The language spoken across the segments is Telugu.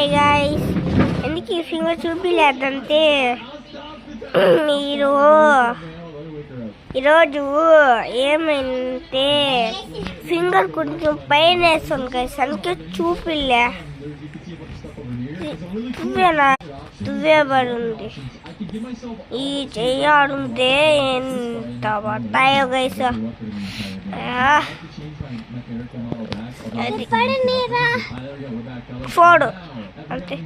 హాయ్ గైస్, ఎందుకు ఈ ఫింగర్ చూపిలేదంటే ఈరోజు ఏమైందంటే ఫింగర్ కొంచెం పైన వేస్తుంది గైస్, అందుకే చూపిలే. తువ్వే పడుంది. ఈ చెయ్యాడుంటే ఎంత పడతాయో గైస్. ఫోడు అంతే.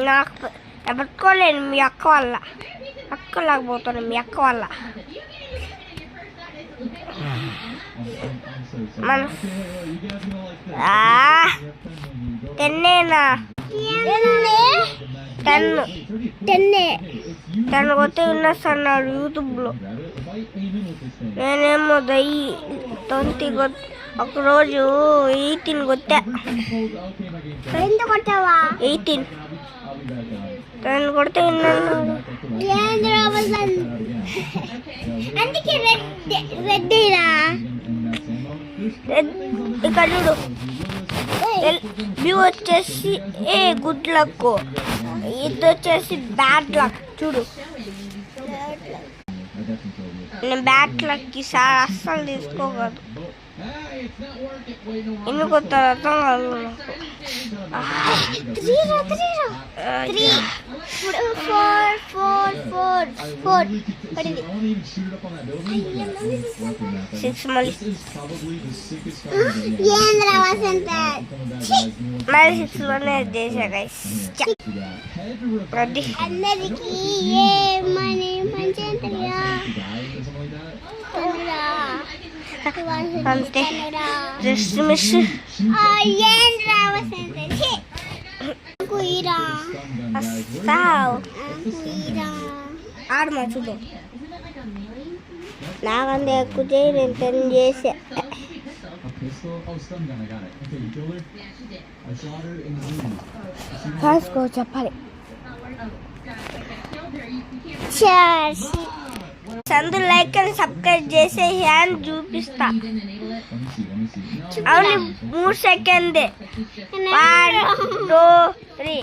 నాకు పట్టుకోలేను మీ అక్క వల్ల. అక్కలాగపోతాను మీ అక్క వల్ల. మన టెన్నేనా టెన్ కొత్తే విన్నాడు యూట్యూబ్లో. నేనేమో 20 ఒకరోజు 18 కొట్టా. 18 10 కొడితే విన్నాను. ఇక్కడ చూడు, వ్యూ వచ్చేసి గుడ్ లక్, ఇది వచ్చేసి బ్యాడ్ లక్. చూడు, నేను బ్యాడ్ లక్ ఈసారి అస్సలు తీసుకోకూడదు. ఎందుకు అర్థం కాదు నాకు. 6 మళ్ళీ 6లోనే చేసా గైస్. అందరికి అంతే, జస్ట్ మిస్. ఆడమా చూడు, నాకంటే ఎక్కువ చేయి, నేను 10 చేసా. కాసుకో చెప్పాలి. చందు లైక్ అని సబ్స్క్రైబ్ చేసే హ్యాండ్ చూపిస్తా. అవును, 3 సెకండ్. 1 2 3.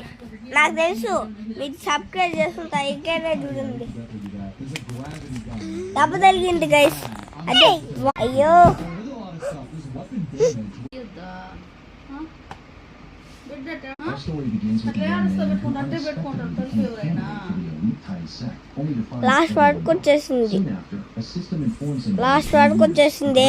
నాకు తెలుసు మీరు సబ్స్క్రైబ్ చేస్తుంటా. ఇంకేనా చూడండి, దెబ్బ తగిలింది గైస్. అదే అయ్యో, లాస్ట్ వరకు వచ్చేసింది.